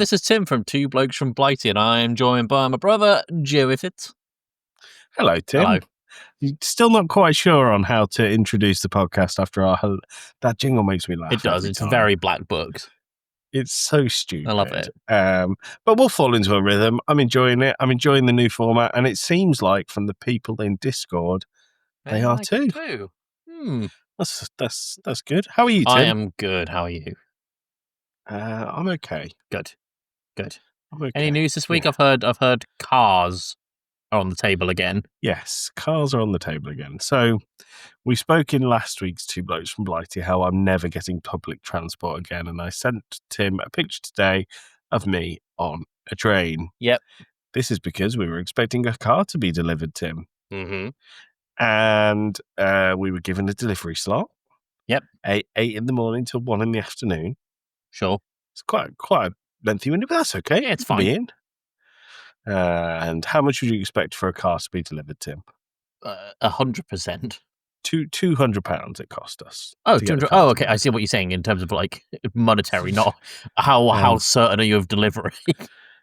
this is Tim from Two Blokes from Blighty, and I am joined by my brother, Joe Ifit. Hello, Tim. Hello. You're still not quite sure on how to introduce the podcast after that jingle makes me laugh. It does. every It's time. very Black Books. It's so stupid. I love it. But we'll fall into a rhythm. I'm enjoying it. I'm enjoying the new format, and it seems like from the people in Discord, they are like too. it too. That's good. How are you, Tim? I am good. How are you? I'm okay. Good. I'm okay. Any news this week? Yeah. I've heard cars are on the table again. Yes, cars are on the table again. So we spoke in last week's Two Blokes from Blighty how I'm never getting public transport again, and I sent Tim a picture today of me on a train. Yep. This is because we were expecting a car to be delivered, Tim. Mm-hmm. And we were given a delivery slot. Yep. 8 in the morning till 1 in the afternoon. Sure. It's quite a lengthy window, but that's okay. Yeah, it's We'll fine. be in. And how much would you expect for a car to be delivered, Tim? 100%. £200 it cost us. Oh, to get the 200. car Oh, to okay. me. I see what you're saying in terms of like monetary, not how certain are you of delivery.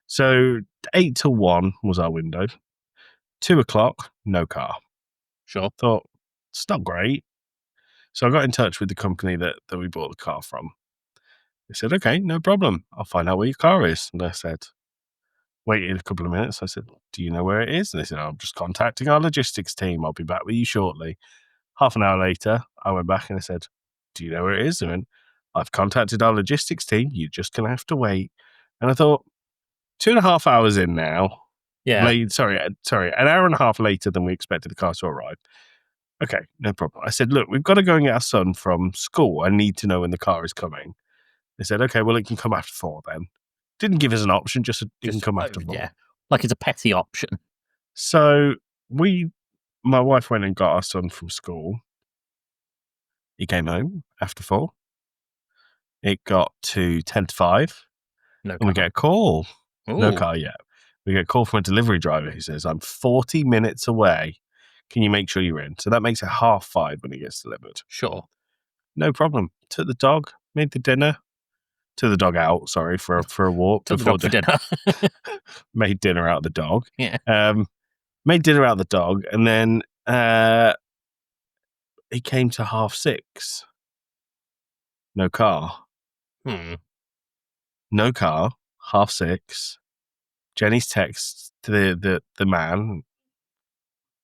So 8 till 1 was our window. 2 o'clock, no car. Sure. Thought, it's not great. So I got in touch with the company that we bought the car from. They said, okay, no problem. I'll find out where your car is. And I said, waited a couple of minutes. I said, do you know where it is? And they said, I'm just contacting our logistics team. I'll be back with you shortly. Half an hour later, I went back and I said, do you know where it is? And I've contacted our logistics team. You're just going to have to wait. And I thought, 2.5 hours in now. Yeah. Sorry, an hour and a half later than we expected the car to arrive. Okay, no problem. I said, look, we've got to go and get our son from school. I need to know when the car is coming. They said, okay, well, it can come after 4 then. Didn't give us an option, just it can come after 4. Yeah, like it's a petty option. So my wife went and got our son from school. He came home after 4. It got to 10 to 5. No And car. we get a call. Ooh. No car yet. We get a call from a delivery driver who says, I'm 40 minutes away. Can you make sure you're in? So that makes it 5:30 when it gets delivered. Sure. No problem. Took the dog, made the dinner. Took the dog out, sorry, for a walk. Took the dog for dinner. Made dinner out of the dog. Yeah. Made dinner out of the dog. And then he came to 6:30. No car. No car. 6:30. Jenny's text to the man.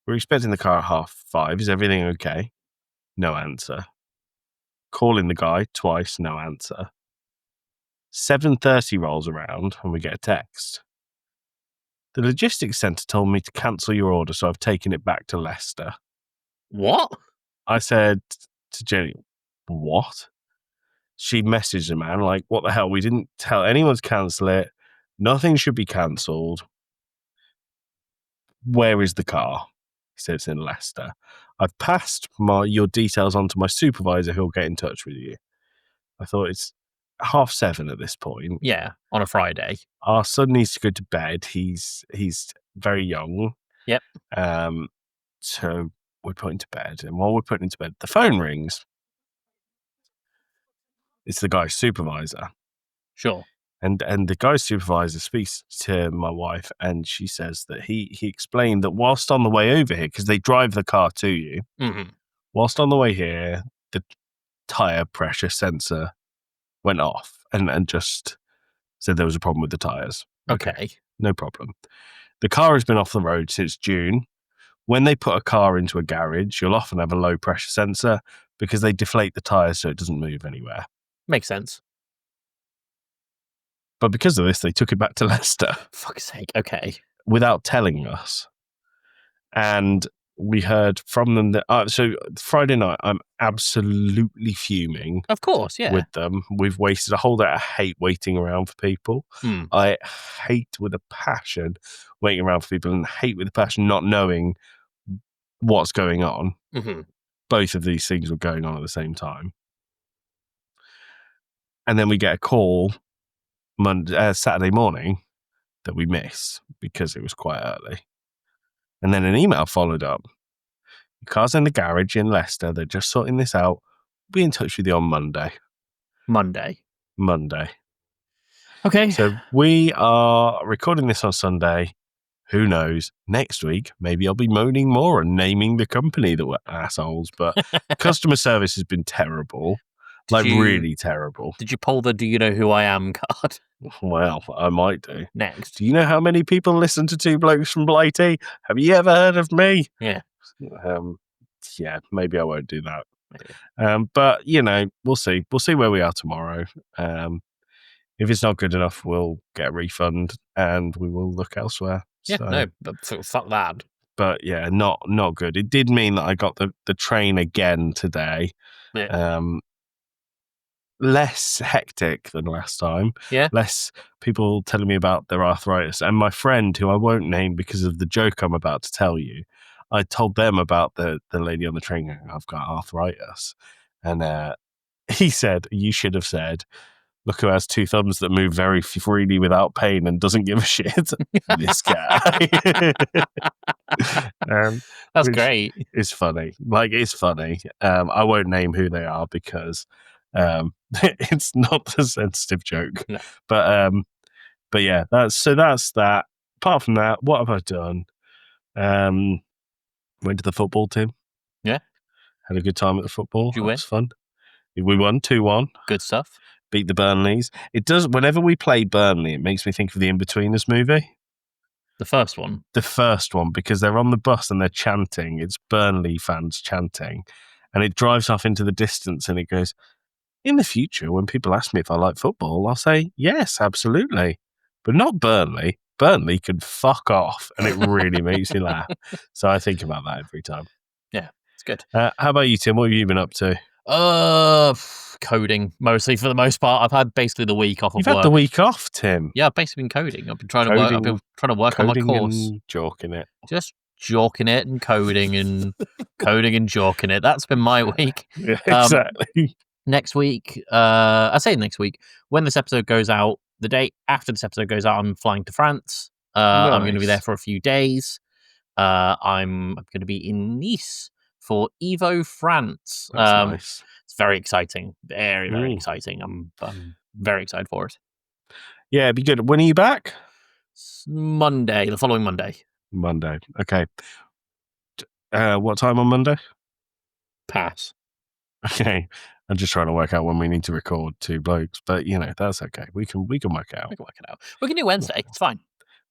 We're expecting the car at 5:30. Is everything okay? No answer. Calling the guy twice, no answer. 7:30 rolls around and we get a text. The logistics centre told me to cancel your order, so I've taken it back to Leicester. What? I said to Jenny, what? She messaged the man like, what the hell? We didn't tell anyone to cancel it. Nothing should be cancelled. Where is the car? He said it's in Leicester. I've passed your details on to my supervisor who'll get in touch with you. I thought it's 7:30 at this point. Yeah, on a Friday. Our son needs to go to bed. He's very young. Yep. So we're putting to bed. And while we're putting to bed, the phone rings. It's the guy's supervisor. Sure. And the guy's supervisor speaks to my wife, and she says that he explained that whilst on the way over here, because they drive the car to you, whilst on the way here, the tyre pressure sensor went off and just said there was a problem with the tyres. Okay. No problem. The car has been off the road since June. When they put a car into a garage, you'll often have a low pressure sensor because they deflate the tyres so it doesn't move anywhere. Makes sense. But because of this, they took it back to Leicester. Fuck's sake. Okay. Without telling us. And we heard from them that... so Friday night, I'm absolutely fuming. Of course, yeah. With them. We've wasted a whole day. I hate waiting around for people. I hate with a passion waiting around for people, and hate with a passion not knowing what's going on. Both of these things were going on at the same time. And then we get a call Saturday morning that we miss because it was quite early. And then an email followed up. Your car's in the garage in Leicester. They're just sorting this out. Be in touch with you on Monday. Monday. Okay. So we are recording this on Sunday. Who knows? Next week, maybe I'll be moaning more and naming the company that were assholes. But customer service has been terrible. Really terrible. Did you pull the "Do you know who I am" card Well, I might do. next? Do you know how many people listen to Two Blokes from Blighty? Have you ever heard of me? Yeah. Yeah, maybe I won't do that. Maybe. But, you know, we'll see. We'll see where we are tomorrow. If it's not good enough, we'll get a refund and we will look elsewhere. Yeah, So, no, but fuck that. But yeah, not good. It did mean that I got the train again today. Yeah. Less hectic than last time. Yeah. Less people telling me about their arthritis. And my friend, who I won't name because of the joke I'm about to tell you, I told them about the lady on the train going, I've got arthritis. And he said, you should have said, look who has two thumbs that move very freely without pain and doesn't give a shit. This guy. That's great. It's funny. It's funny. I won't name who they are because it's not a sensitive joke. No. But yeah, that's that. Apart from that, what have I done? Went to the football team. Yeah. Had a good time at the football. Did you That win? was fun. We won 2-1. Good stuff. Beat the Burnleys. It does. Whenever we play Burnley, it makes me think of the In-Betweeners movie. The first one. The first one, because they're on the bus and they're chanting. It's Burnley fans chanting. And it drives off into the distance and it goes, in the future, when people ask me if I like football, I'll say, yes, absolutely. But not Burnley. Burnley can fuck off. And it really makes me laugh. So I think about that every time. Yeah, it's good. How about you, Tim? What have you been up to? Coding, mostly for the most part. I've had basically the week off of You've work. had the week off, Tim. Yeah, I've basically been coding. I've been trying to work on my course. And jorking it. Just jorking it and coding and coding and jorking it. That's been my week. Yeah, exactly. Next week, I say next week, when this episode goes out, the day after this episode goes out, I'm flying to France. I'm going to be there for a few days. I'm going to be in Nice for Evo France. That's nice. It's very exciting. Very, very exciting. I'm very excited for it. Yeah, it'd be good. When are you back? Monday, the following Monday. Monday. Okay. What time on Monday? Pass. Okay. I'm just trying to work out when we need to record Two Blokes, but you know, that's okay. We can work it out. We can work it out. We can do Wednesday. It's fine.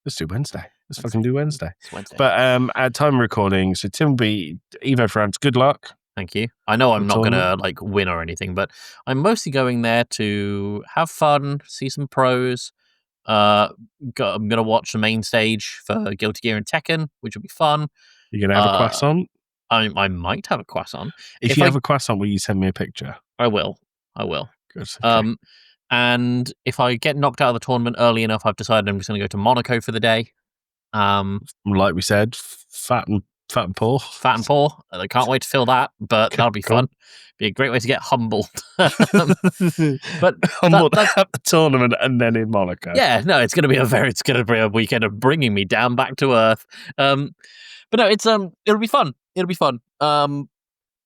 Let's do Wednesday. Let's fucking do Wednesday. It's Wednesday. But at time of recording, so Tim will be Evo France. Good luck. Thank you. I know I'm not going to win or anything, but I'm mostly going there to have fun, see some pros. I'm going to watch the main stage for Guilty Gear and Tekken, which will be fun. You're going to have a croissant? I might have a croissant. If you have a croissant, will you send me a picture? I will. Good. Okay. And if I get knocked out of the tournament early enough, I've decided I'm just going to go to Monaco for the day. Like we said, fat and poor. Fat and poor. I can't wait to feel that, but that'll be fun. Be a great way to get humbled. But humbled at the tournament and then in Monaco. Yeah, no, it's going to be a weekend of bringing me down back to earth. But no, it'll be fun. It'll be fun.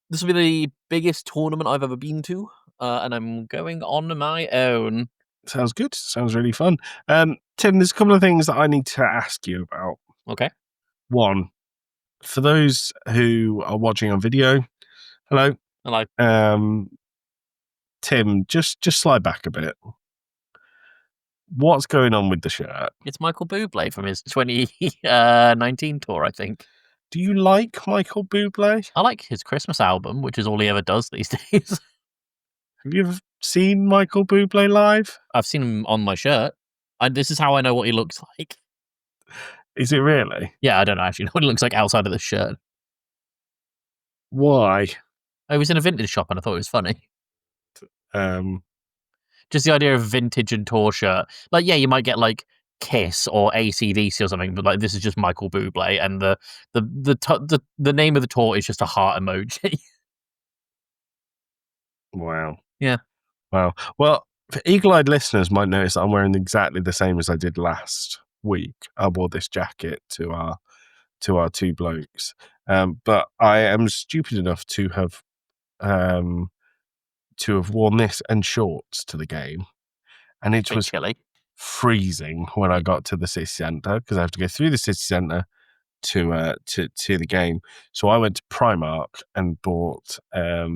This will be the biggest tournament I've ever been to, and I'm going on my own. Sounds good. Sounds really fun. Tim, there's a couple of things that I need to ask you about. Okay. One, for those who are watching on video, hello. Tim, just slide back a bit. What's going on with the shirt? It's Michael Bublé from his 2019 tour, I think. Do you like Michael Bublé? I like his Christmas album, which is all he ever does these days. Have you ever seen Michael Bublé live? I've seen him on my shirt. This is how I know what he looks like. Is it really? Yeah, I don't actually know what he looks like outside of the shirt. Why? I was in a vintage shop and I thought it was funny. Just the idea of vintage and tour shirt. Like, yeah, you might get like Kiss or AC/DC or something, but like this is just Michael Bublé, and the name of the tour is just a heart emoji. Wow. Yeah. Wow. Well, for eagle-eyed listeners might notice that I'm wearing exactly the same as I did last week. I wore this jacket to our Two Blokes, but I am stupid enough to have worn this and shorts to the game, and it was chilly. freezing when I got to the city centre because I have to go through the city centre to the game. So I went to Primark and bought a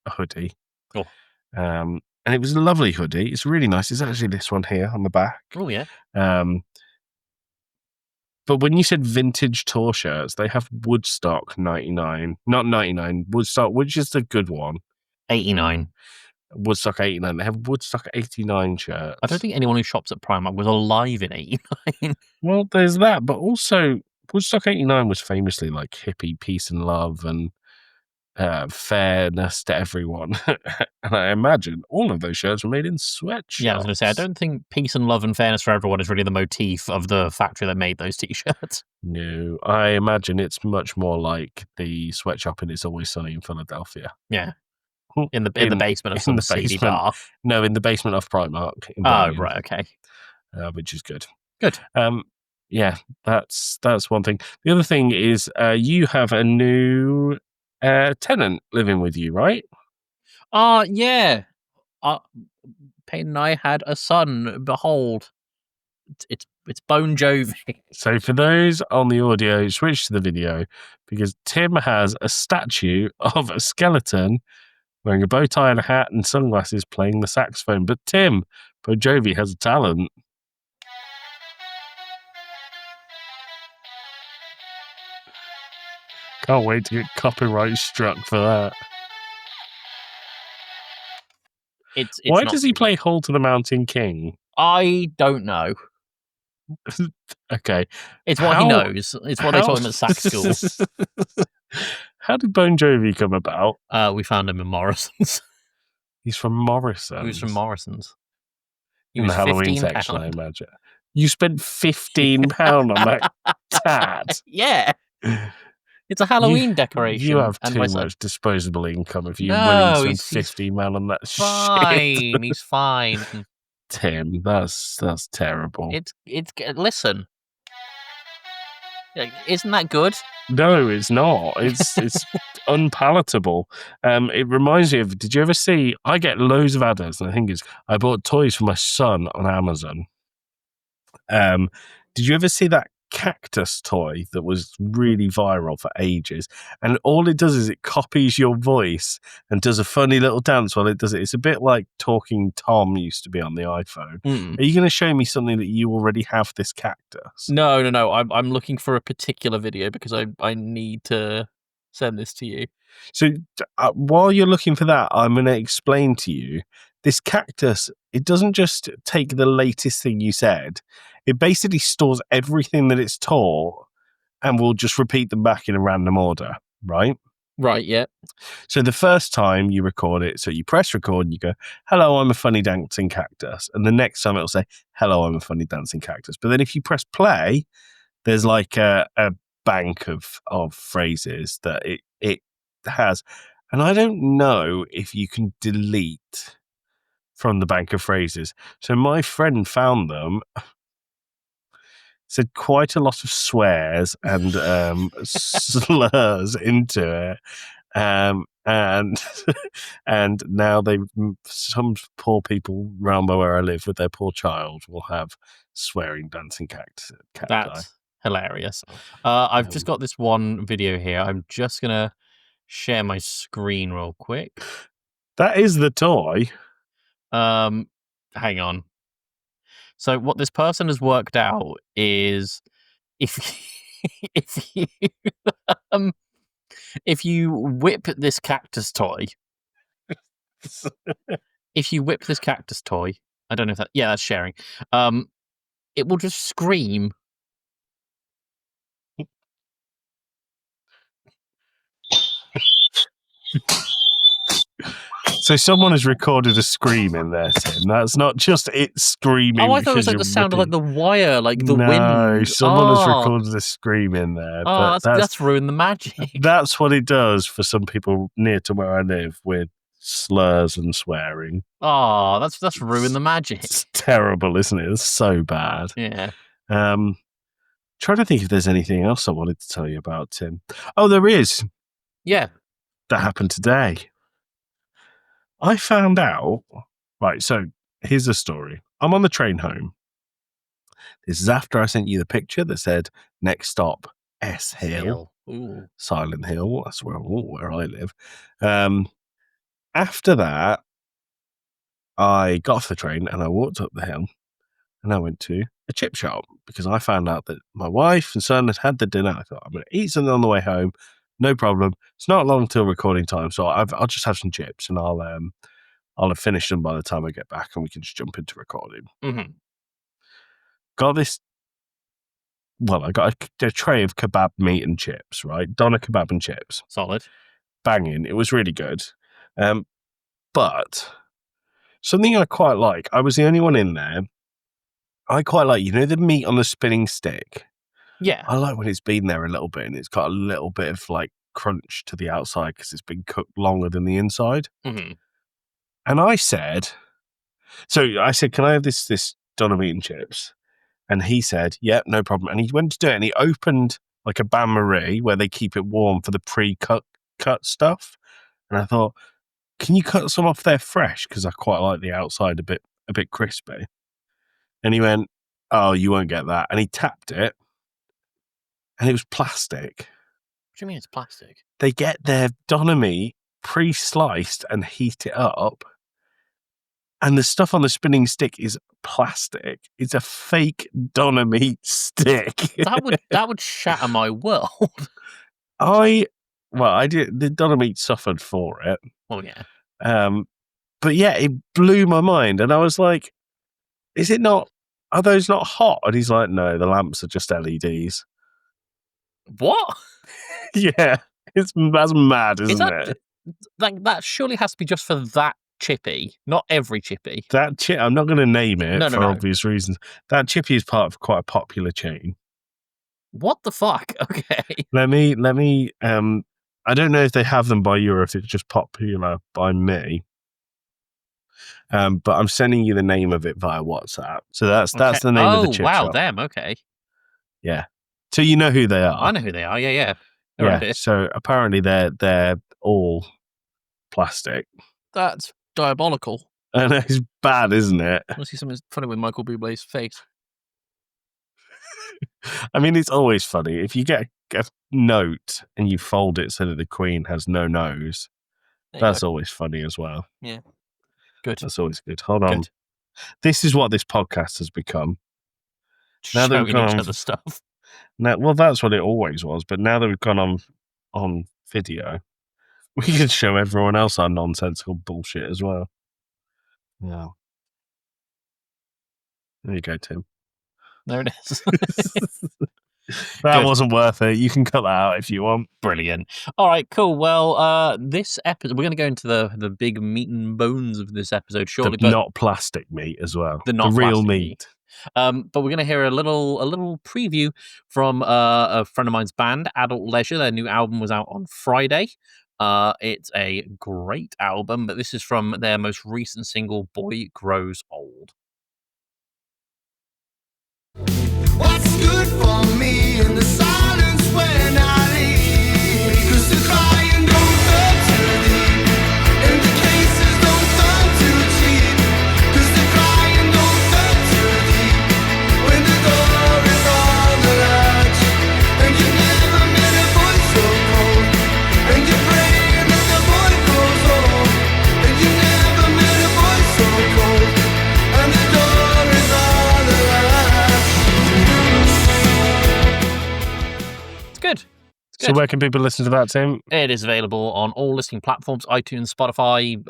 hoodie. Oh. And it was a lovely hoodie. It's really nice. It's actually this one here on the back. Oh, yeah. But when you said vintage tour shirts, they have Woodstock 99. Not 99, Woodstock, which is the good one. 89. Woodstock 89. They have Woodstock 89 shirts. I don't think anyone who shops at Primark was alive in 89. Well, there's that, but also Woodstock 89 was famously like hippie, peace and love and fairness to everyone. And I imagine all of those shirts were made in sweatshops. Yeah, I was going to say, I don't think peace and love and fairness for everyone is really the motif of the factory that made those T-shirts. No, I imagine it's much more like the sweatshop in It's Always Sunny in Philadelphia. Yeah. In the basement of some seedy bar. No, in the basement of Primark. Oh, right, okay. Which is good. Good. Yeah, that's one thing. The other thing is you have a new tenant living with you, right? Yeah. Payne and I had a son. Behold, it's Bon Jovi. So for those on the audio, switch to the video because Tim has a statue of a skeleton wearing a bow tie and a hat and sunglasses playing the saxophone. But Tim, Bon Jovi has a talent. Can't wait to get copyright struck for that. Why does he play Hall to the Mountain King? I don't know. Okay. It's what he knows. It's what they taught him at sax school. How did Bon Jovi come about? We found him in Morrison's. He's from Morrison's? He was from Morrison's. He was in the Halloween section, I imagine. You spent £15 on that tad? Yeah. It's a Halloween decoration. You have too much disposable income if you're willing to spend £15 on that shit. He's fine. Tim, that's terrible. It's listen. Isn't that good? No, it's not. It's unpalatable. It reminds me of. Did you ever see? I get loads of ads, and I bought toys for my son on Amazon. Did you ever see that cactus toy that was really viral for ages? And all it does is it copies your voice and does a funny little dance while it does it. It's a bit like Talking Tom used to be on the iPhone. Are you going to show me something that you already have this cactus? No. I'm looking for a particular video because I need to send this to you. So while you're looking for that, I'm going to explain to you this cactus. It doesn't just take the latest thing you said. It basically stores everything that it's taught and will just repeat them back in a random order, right? Right, yeah. So the first time you record it, so you press record and you go, hello, I'm a funny dancing cactus. And the next time it'll say, hello, I'm a funny dancing cactus. But then if you press play, there's like a bank of phrases that it has. And I don't know if you can delete from the bank of phrases. So my friend found them, said quite a lot of swears and slurs into it. And now some poor people around by where I live with their poor child will have swearing dancing cacti. That's hilarious. I've just got this one video here. I'm just gonna share my screen real quick. That is the toy. Hang on. So what this person has worked out is if you whip this cactus toy, I don't know if that's sharing. It will just scream. So someone has recorded a scream in there, Tim. That's not just it screaming. Oh, I thought it was like the sound of like the wire, like the wind. No, someone has recorded a scream in there. Oh, that's ruined the magic. That's what it does for some people near to where I live with slurs and swearing. Oh, that's ruined the magic. It's terrible, isn't it? It's so bad. Yeah. Trying to think if there's anything else I wanted to tell you about, Tim. Oh, there is. Yeah. That happened today. I found out, right, so here's the story. I'm on the train home, This is after I sent you the picture that said next stop S Hill. Ooh. Silent Hill. That's where I live. After that, I got off the train and I walked up the hill and I went to a chip shop because I found out that my wife and son had the dinner. I thought, I'm going to eat something on the way home. No problem. It's not long till recording time, so I'll just have some chips and I'll have finished them by the time I get back and we can just jump into recording. Mm-hmm. Got this. Well, I got a tray of kebab meat and chips, right? Doner kebab and chips. Solid. Banging. It was really good. But something I quite like, I was the only one in there. I quite like, the meat on the spinning stick. Yeah. I like when it's been there a little bit and it's got a little bit of like crunch to the outside because it's been cooked longer than the inside. Mm-hmm. And I said, can I have this doner meat and chips? And he said, yeah, no problem. And he went to do it and he opened like a bain-marie where they keep it warm for the pre-cut stuff. And I thought, can you cut some off there fresh? Because I quite like the outside a bit crispy. And he went, oh, you won't get that. And he tapped it and it was plastic. What do you mean it's plastic? They get their doner meat pre-sliced and heat it up. And the stuff on the spinning stick is plastic. It's a fake doner meat stick. That would shatter my world. I did. The doner meat suffered for it. Oh yeah. But yeah, it blew my mind, and I was like, "Is it not? Are those not hot?" And he's like, "No, the lamps are just LEDs." What? Yeah, that's mad, isn't it? Like that surely has to be just for that chippy, not every chippy. That chip, I'm not going to name it No. obvious reasons. That chippy is part of quite a popular chain. What the fuck? Okay. Let me. I don't know if they have them by you or if it's just popular by me. But I'm sending you the name of it via WhatsApp. So that's the name of the chip shop. Oh wow, them. Okay. Yeah. So you know who they are. I know who they are. Yeah. Yeah. So apparently they're all plastic. That's diabolical. And it's bad, isn't it? I see something funny with Michael Bublé's face. I mean, it's always funny. If you get a note and you fold it so that the Queen has no nose, that's always funny as well. Yeah. Good. That's always good. Hold on. Good. This is what this podcast has become. Now that we've gone each other stuff. Now, well, that's what it always was. But now that we've gone on video, we can show everyone else our nonsensical bullshit as well. Yeah. There you go, Tim. There it is. That wasn't worth it. You can cut that out if you want. Brilliant. All right, cool. Well, this episode, we're going to go into the big meat and bones of this episode shortly. The not plastic meat as well. The real meat. But we're going to hear a little preview from a friend of mine's band, Adult Leisure. Their new album was out on Friday. It's a great album, but this is from their most recent single, Boy Grows Old. What's good for me in the silence when I leave? 'Cause the crying don't hurt too deep, and the cases don't turn too cheap. 'Cause the crying don't hurt too deep, when the door is on the latch, and you never met a boy so cold, and you're praying that the boy grows old, and you never met a boy so cold, and the door is on the latch. Good. So where can people listen to that, Tim? It is available on all listening platforms, iTunes, Spotify.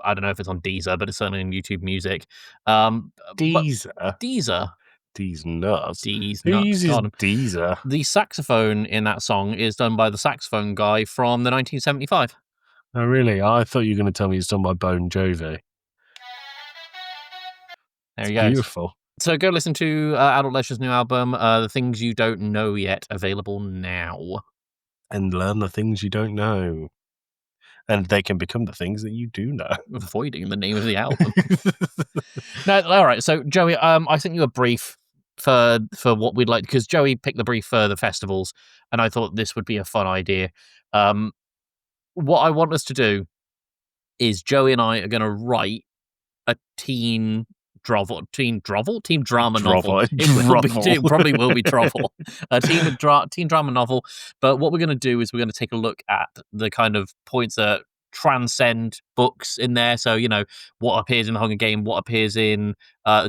I don't know if it's on Deezer, but it's certainly on YouTube Music. Deezer? Deezer. Dee's nuts. Dee's Who nuts. uses Deezer? The saxophone in that song is done by the saxophone guy from the 1975. Oh, really? I thought you were going to tell me it's done by Bon Jovi. There you go. Beautiful. So go listen to Adult Leisure's new album, The Things You Don't Know Yet, available now. And learn the things you don't know. And they can become the things that you do know. Avoiding the name of the album. No, all right. So, Joey, I sent you a brief for what we'd like, because Joey picked the brief for the festivals, and I thought this would be a fun idea. What I want us to do is Joey and I are going to write a teen Drama novel. Drovel. It probably will be Drovel. A teen drama novel. But what we're going to do is we're going to take a look at the kind of points that transcend books in there. So, what appears in The Hunger Game, what appears in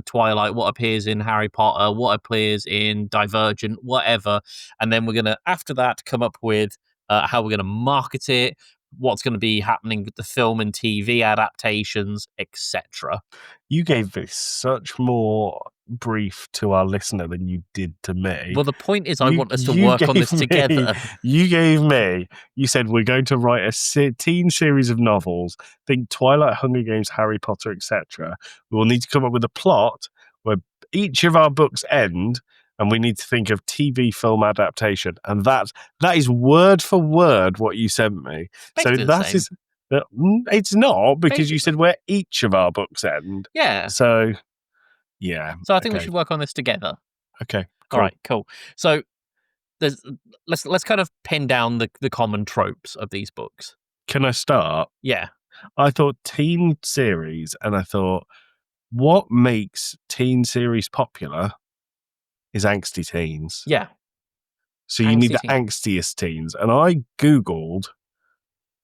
Twilight, what appears in Harry Potter, what appears in Divergent, whatever. And then we're going to, after that, come up with how we're going to market it, what's going to be happening with the film and TV adaptations, etc. You gave this such more brief to our listener than you did to me. Well, the point is I want us to work on this together. You said we're going to write a teen series of novels, think Twilight, Hunger Games, Harry Potter, etc. We will need to come up with a plot where each of our books end, and we need to think of TV film adaptation. And that is word for word what you sent me. Basically so that is... It's not, because you said where each of our books end. Yeah. So, yeah. So I think we should work on this together. Okay. Cool. All right, cool. So let's kind of pin down the common tropes of these books. Can I start? Yeah. I thought teen series, and I thought what makes teen series popular is angsty teens. Yeah. So you need the angstiest teens. And I Googled,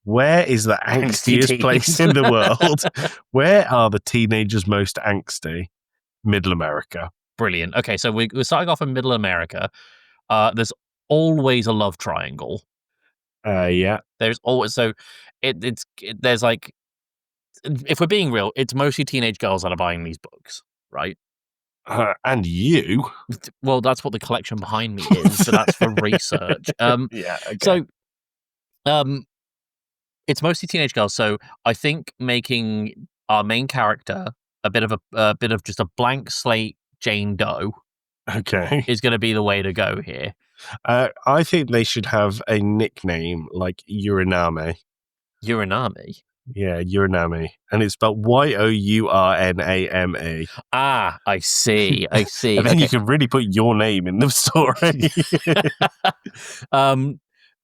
where is the angstiest place in the world? Where are the teenagers most angsty? Middle America. Brilliant. Okay, so we're starting off in Middle America. There's always a love triangle. Yeah. There's always, so there's like, if we're being real, it's mostly teenage girls that are buying these books, right? And you. Well, that's what the collection behind me is, but that's for research. Yeah. Okay. So, it's mostly teenage girls. So I think making our main character a bit of just a blank slate Jane Doe, okay, is going to be the way to go here. I think they should have a nickname like Uriname. Uriname. Yeah, Uriname. And it's spelled Yourname. Ah, I see. And then you can really put your name in the story.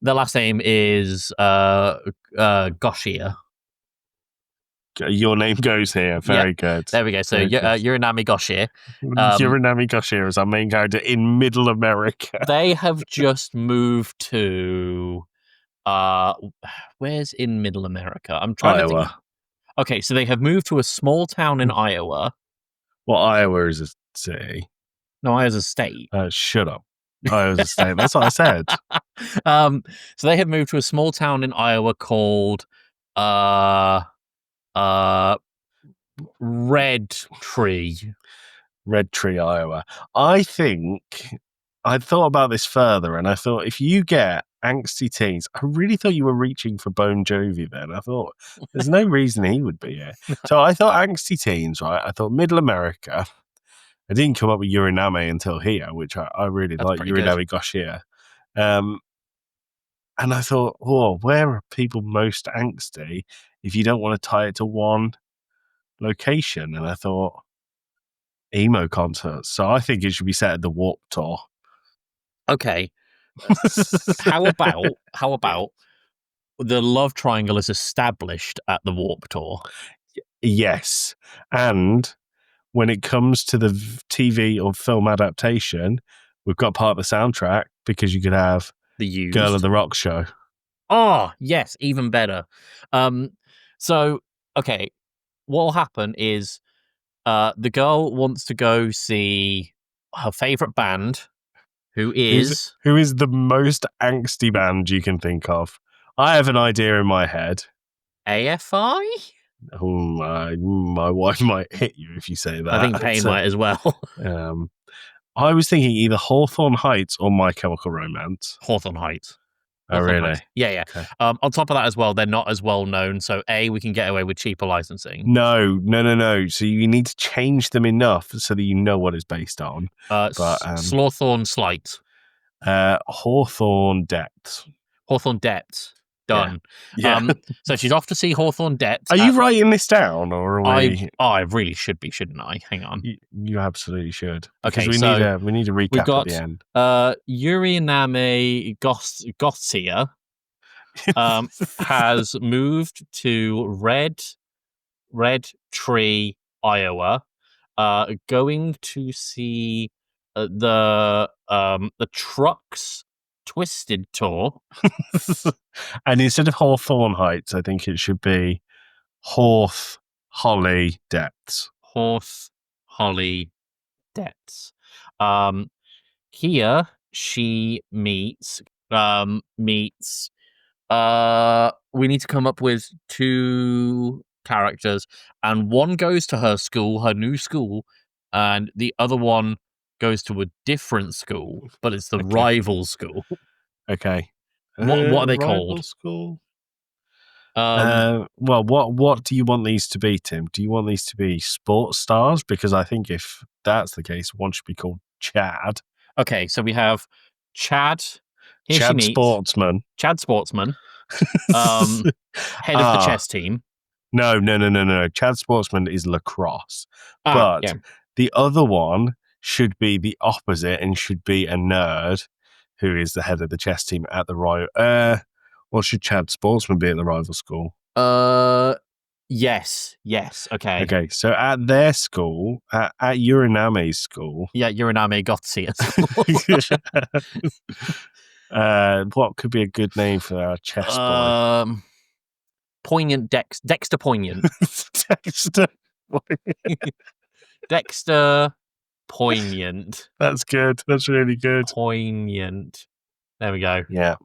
The last name is Goshier. Your name goes here. Very good. There we go. So Uriname Goshier. Uriname Goshier is our main character in Middle America. They have just moved to... where's in Middle America? I'm trying to think. Okay, so they have moved to a small town in Iowa. Well, Iowa is a city. No, Iowa's a state. Shut up. Iowa's a state. That's what I said. So they have moved to a small town in Iowa called Red Tree. Red Tree, Iowa. I think I thought about this further, and I thought if you get angsty teens, I really thought you were reaching for Bon Jovi then. I thought there's no reason he would be here. So I thought angsty teens, right? I thought Middle America. I didn't come up with Uriname until here, which I really like. Uriname Goshier. And I thought, where are people most angsty if you don't want to tie it to one location? And I thought, emo concerts. So I think it should be set at the Warped Tour. Okay. How about the love triangle is established at the Warped Tour? Yes. And when it comes to the TV or film adaptation, we've got part of the soundtrack because you could have the Used. Girl of the Rock Show. Oh, yes, even better. So, okay, what will happen is the girl wants to go see her favorite band, who is the most angsty band you can think of. I have an idea in my head. AFI? Oh, my wife might hit you if you say that. I think Payne might as well. I was thinking either Hawthorne Heights or My Chemical Romance. Hawthorne Heights. Oh, really? Heights. Yeah. Okay. On top of that as well, they're not as well known. So we can get away with cheaper licensing. No. So you need to change them enough so that you know what it's based on. Slawthorne Slight. Hawthorne Depths. Hawthorne Depths. Done. Yeah. So she's off to see Hawthorne Depths. Are you writing this down, or are we... I really should be, shouldn't I? Hang on. You absolutely should. Okay, we need a recap at the end. Uriname Goshier has moved to Red Tree, Iowa, going to see the Trucks Twisted tour. And instead of Hawthorne Heights, I think it should be Horth Holly Depths. Horth Holly Depths. Here she meets we need to come up with 2 characters, and one goes to her school, her new school, and the other one goes to a different school, but it's the rival school. Okay. What are they rival called? School? Um, well, what do you want these to be, Tim? Do you want these to be sports stars? Because I think if that's the case, one should be called Chad. Okay, so we have Chad. Here Chad she meets Sportsman. Chad Sportsman. Head of the chess team. No. Chad Sportsman is lacrosse. Yeah. The other one should be the opposite and should be a nerd who is the head of the chess team at the rival. Or should Chad Sportsman be at the rival school? Yes. Okay. Okay, so at their school, at Uriname's school. Yeah, Uriname Gotsia school. What could be a good name for our chess boy? Poignant Dexter Poignant. Dexter Dexter Poignant. That's good. That's really good. Poignant. There we go. Yeah.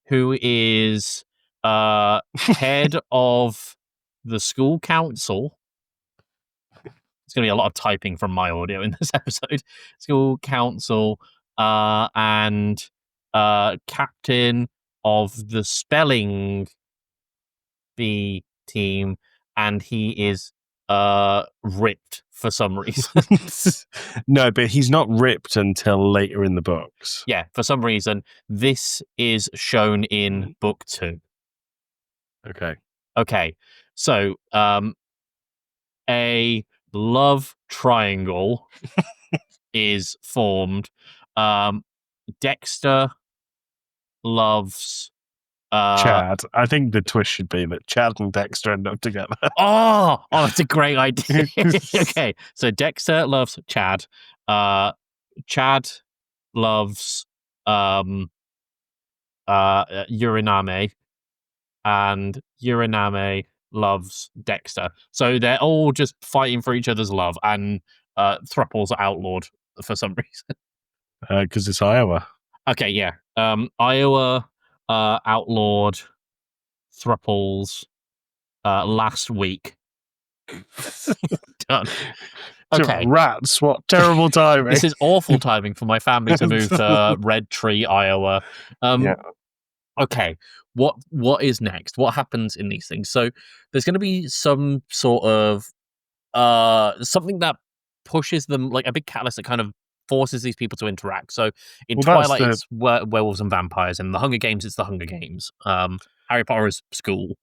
Who is head of the school council. It's going to be a lot of typing from my audio in this episode. School council and captain of the spelling bee team, and he is ripped for some reason. No, but he's not ripped until later in the books. Yeah, for some reason. This is shown in book 2. Okay. So, a love triangle is formed. Dexter loves Chad. I think the twist should be that Chad and Dexter end up together. Oh, that's a great idea. Okay, so Dexter loves Chad. Chad loves Uriname, and Uriname loves Dexter. So they're all just fighting for each other's love, and Thruples are outlawed for some reason. Because it's Iowa. Okay, yeah. Iowa outlawed Thruples last week. Done. Okay. Rats, what terrible timing. This is awful timing for my family to move to Red Tree, Iowa. Yeah. Okay, what is next? What happens in these things? So there's going to be some sort of something that pushes them, like a big catalyst that kind of forces these people to interact. So in Twilight, it's werewolves and vampires, and the Hunger Games, it's the Hunger Games. Harry Potter is school.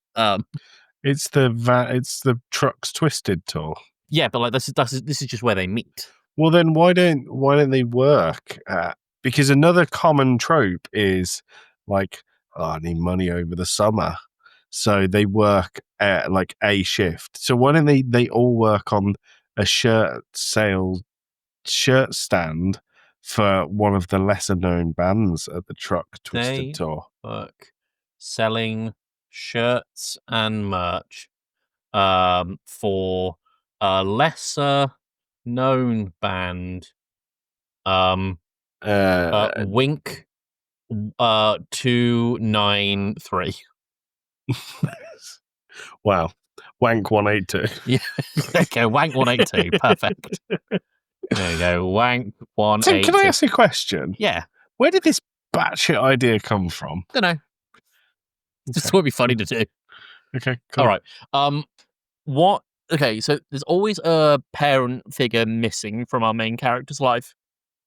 It's the Trucks Twisted tour. Yeah, but like this is just where they meet. Well, then why don't they work at? Because another common trope is like, I need money over the summer, so they work at like a shift. So why don't they all work on a shirt stand for one of the lesser known bands at the Truck Twisted tour? Work selling shirts and merch for a lesser known band. Wink 293. Wow. Wank 182. Yeah. Okay, Wank 182. Perfect. There you go. Wank 182. Tim, can I ask a question? Yeah. Where did this batshit idea come from? Don't know. Just thought it'd be funny to do. Okay, cool. All right. Okay, so there's always a parent figure missing from our main character's life.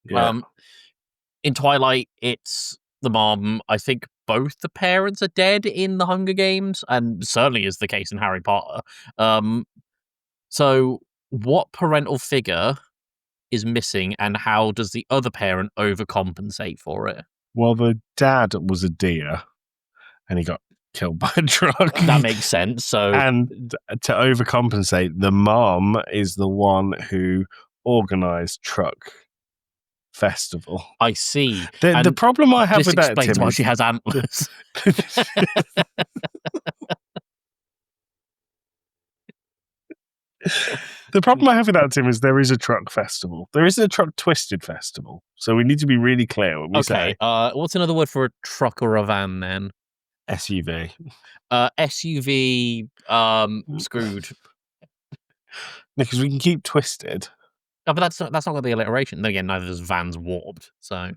Yeah. In Twilight, it's the mom. I think both the parents are dead in the Hunger Games, and certainly is the case in Harry Potter. So what parental figure is missing, and how does the other parent overcompensate for it? Well, the dad was a deer, and he got killed by a truck. That makes sense. So, And to overcompensate, the mom is the one who organised truck festival. I see. The problem I have this with that, explains Tim, why is she has antlers. the problem I have with that, Tim, is there is a truck festival. There isn't a truck twisted festival. So we need to be really clear when we say what's another word for a truck or a van then? SUV. SUV screwed. Because we can keep twisted. Oh, but that's not going to be alliteration. Then again, neither is van's warped. So,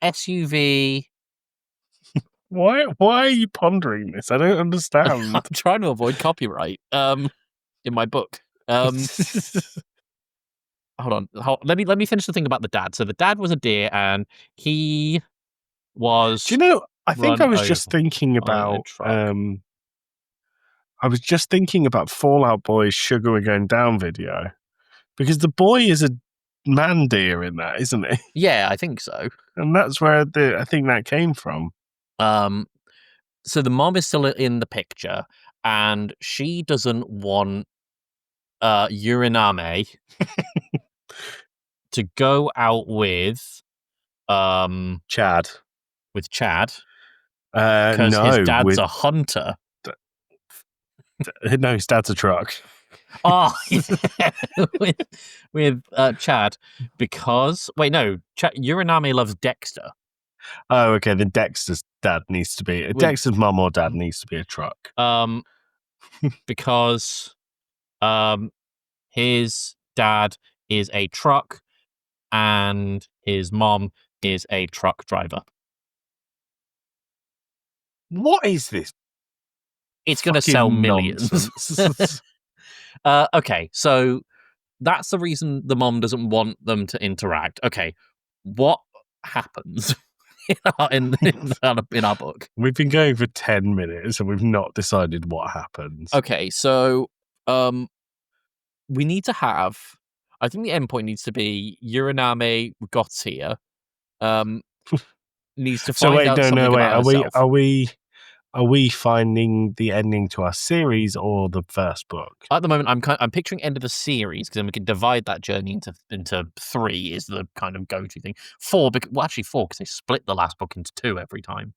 SUV. Why are you pondering this? I don't understand. I'm trying to avoid copyright. In my book. Hold on. Let me finish the thing about the dad. So the dad was a deer, and he was. Do you know? I think I was just thinking about. I was just thinking about Fallout Boy's "Sugar We're Going Down" video, because the boy is a man deer in that, isn't he? Yeah, I think so. And that's where I think that came from. So the mom is still in the picture, and she doesn't want Uriname to go out with Chad. With Chad. Because his dad's a hunter. No, his dad's a truck. Oh, yeah. with Chad, because Uriname loves Dexter. Oh, okay. Then Dexter's dad needs to be Dexter's mom or dad needs to be a truck. Because his dad is a truck and his mom is a truck driver. What is this? It's going to sell millions. Okay, so that's the reason the mom doesn't want them to interact. Okay, what happens in our book? We've been going for 10 minutes and we've not decided what happens. Okay, so we need to have. I think the endpoint needs to be Uriname Gotsia. Needs to find out something about herself. Are we finding the ending to our series or the first book? At the moment, I'm picturing end of the series, because then we can divide that journey into 3 is the kind of go-to thing. 4, actually 4, because they split the last book into 2 every time.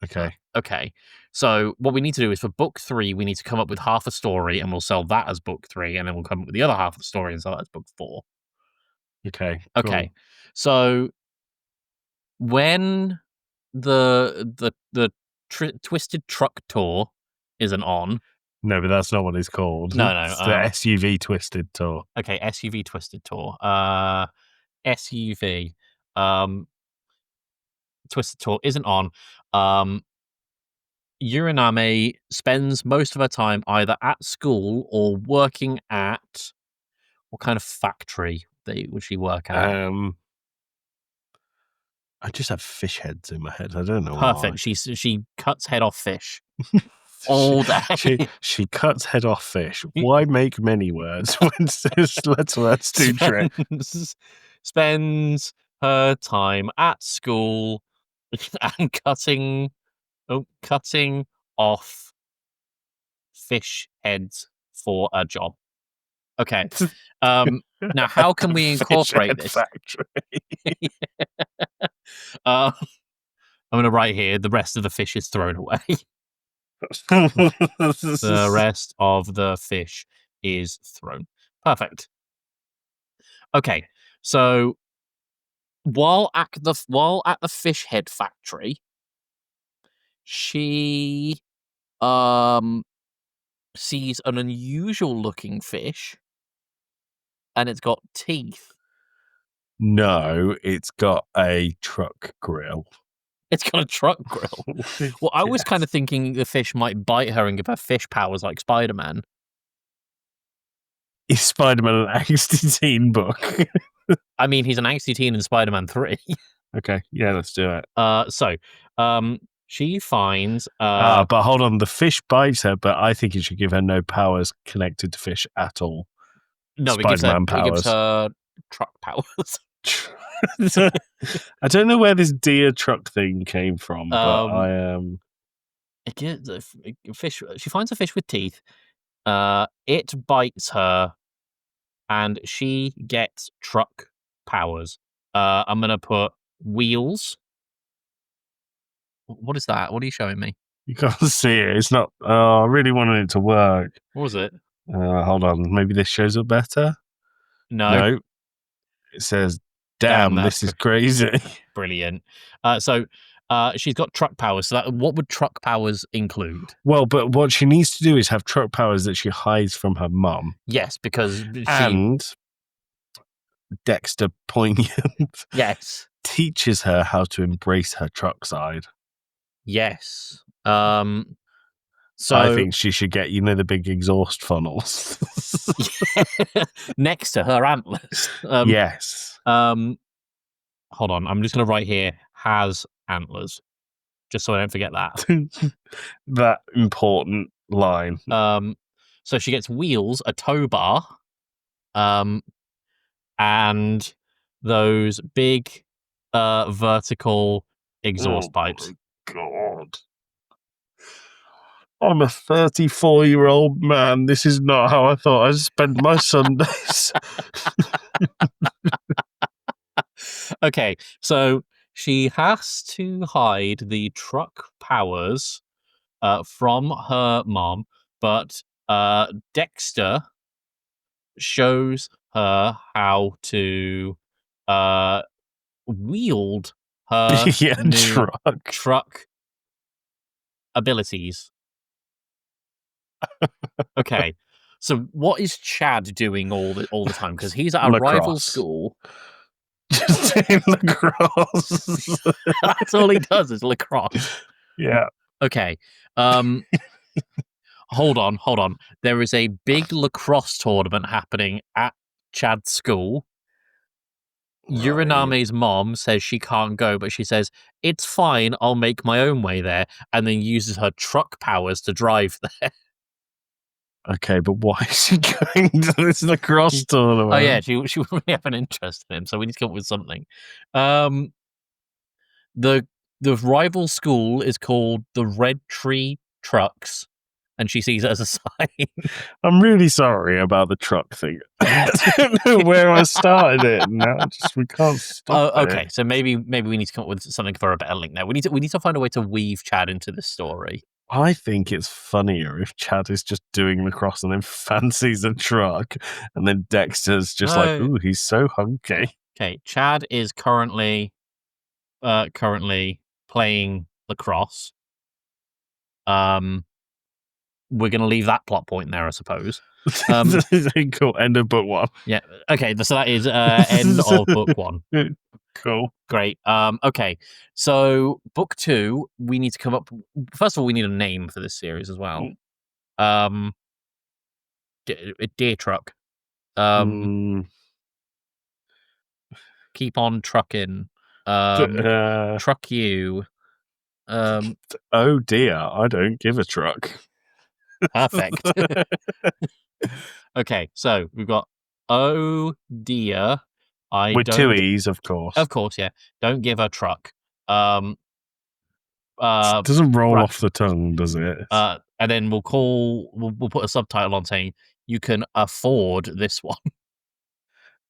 Okay. Okay. So what we need to do is for book 3, we need to come up with half a story, and we'll sell that as book 3, and then we'll come up with the other half of the story and sell that as book 4. Okay. Cool. Okay. So when the Twisted Truck Tour isn't on. No, but that's not what it's called. No. It's the SUV Twisted Tour. Okay, SUV Twisted Tour. SUV Twisted Tour isn't on. Uriname spends most of her time either at school or working at what kind of factory would she work at? I just have fish heads in my head. I don't know. Perfect. Why. She cuts head off fish all day. She cuts head off fish. Why make many words when let's words do trick? Spends her time at school and cutting off fish heads for a job. Okay. Now, how can we incorporate this? I'm going to write here, the rest of the fish is thrown away. The rest of the fish is thrown. Perfect. Okay, so while at the fish head factory, she sees an unusual looking fish, and it's got teeth. No, it's got a truck grill. It's got a truck grill. Well, I was kind of thinking the fish might bite her and give her fish powers like Spider-Man. Is Spider-Man an angsty teen book? I mean, he's an angsty teen in Spider-Man 3. Okay, yeah, let's do it. So she finds... but hold on, the fish bites her, but I think it should give her no powers connected to fish at all. No, it gives her truck powers. I don't know where this deer truck thing came from, but I am. It gets a fish. She finds a fish with teeth. It bites her, and she gets truck powers. I'm gonna put wheels. What is that? What are you showing me? You can't see it. It's not. Oh, I really wanted it to work. What was it? Hold on. Maybe this shows up better. No. It says, "Damn, this is crazy." Brilliant. So she's got truck powers. So what would truck powers include? Well, but what she needs to do is have truck powers that she hides from her mum. Yes, because and Dexter Poignant teaches her how to embrace her truck side. Yes. So I think she should get, the big exhaust funnels next to her antlers. Yes. Hold on, I'm just gonna write here has antlers, just so I don't forget that. That important line. So she gets wheels, a tow bar, and those big vertical exhaust pipes. God. I'm a 34-year-old man. This is not how I thought I'd spend my Sundays. Okay, so she has to hide the truck powers from her mom, but Dexter shows her how to wield her new truck abilities. Okay, so what is Chad doing all the time? Because he's at a rival school. Just doing lacrosse. That's all he does is lacrosse. Yeah. Okay. Hold on. There is a big lacrosse tournament happening at Chad's school. Right. Uriname's mom says she can't go, but she says, it's fine, I'll make my own way there, and then uses her truck powers to drive there. Okay, but why is she going to this lacrosse tournament? Oh yeah, she would really have an interest in him, so we need to come up with something. The rival school is called the Red Tree Trucks, and she sees it as a sign. I'm really sorry about the truck thing. I don't know where I started it. Now we can't stop. Okay, so maybe we need to come up with something for a better link. Now we need to find a way to weave Chad into this story. I think it's funnier if Chad is just doing lacrosse and then fancies a truck, and then Dexter's just like, ooh, he's so hunky. Okay, Chad is currently playing lacrosse. We're going to leave that plot point there, I suppose. Cool. End of book 1. Yeah. Okay. So that is end of book 1. Cool. Great. Okay. So book 2, we need to come up. First of all, we need a name for this series as well. Deer truck. Keep on trucking. Truck you. Oh dear, I don't give a truck. Perfect. Okay, so we've got oh dear, with 2 E's, of course. Of course, yeah. Don't give a truck. It doesn't roll off the tongue, does it? And then we'll put a subtitle on saying you can afford this one.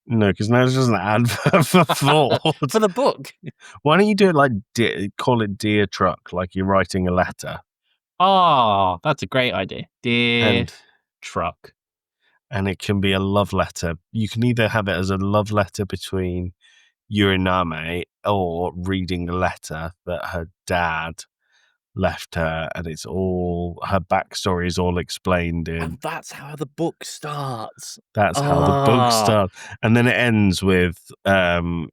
No, because now it's just an advert for Ford. For the book. Why don't you do it like call it Dear Truck, like you're writing a letter? Oh, that's a great idea. Dear Truck. And it can be a love letter. You can either have it as a love letter between Uriname or reading a letter that her dad left her, and it's all her backstory is all explained in. And that's how the book starts. That's how the book starts, and then it ends with the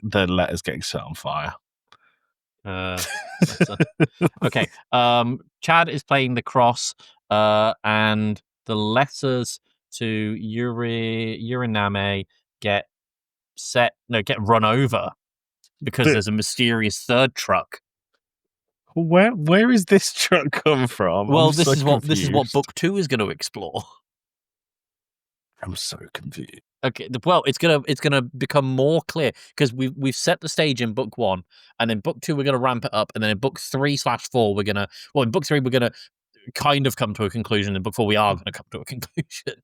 letters getting set on fire. Okay. Chad is playing the cross, and the letters to Uriname get run over because there's a mysterious third truck. Where is this truck come from? Well, this is what book 2 is going to explore. I'm so confused. Okay, well, it's gonna become more clear because we've set the stage in book 1, and in book 2 we're gonna ramp it up, and then in book 3/4 in book 3 we're gonna kind of come to a conclusion. In book 4 we are gonna come to a conclusion.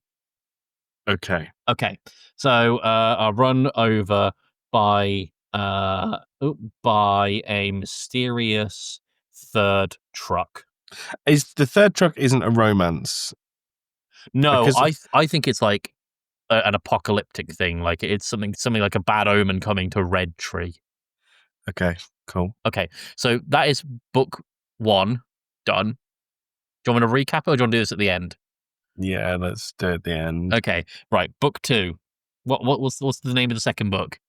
Okay. Okay, so I'll run over by a mysterious third truck. Is the third truck isn't a romance? No, Because- I think it's like an apocalyptic thing. Like it's something like a bad omen coming to Red Tree. Okay, cool. Okay, so that is book 1 done. Do you want me to recap it, or do you want to do this at the end? Yeah, let's do it at the end. Okay, right. Book 2. What's the name of the second book?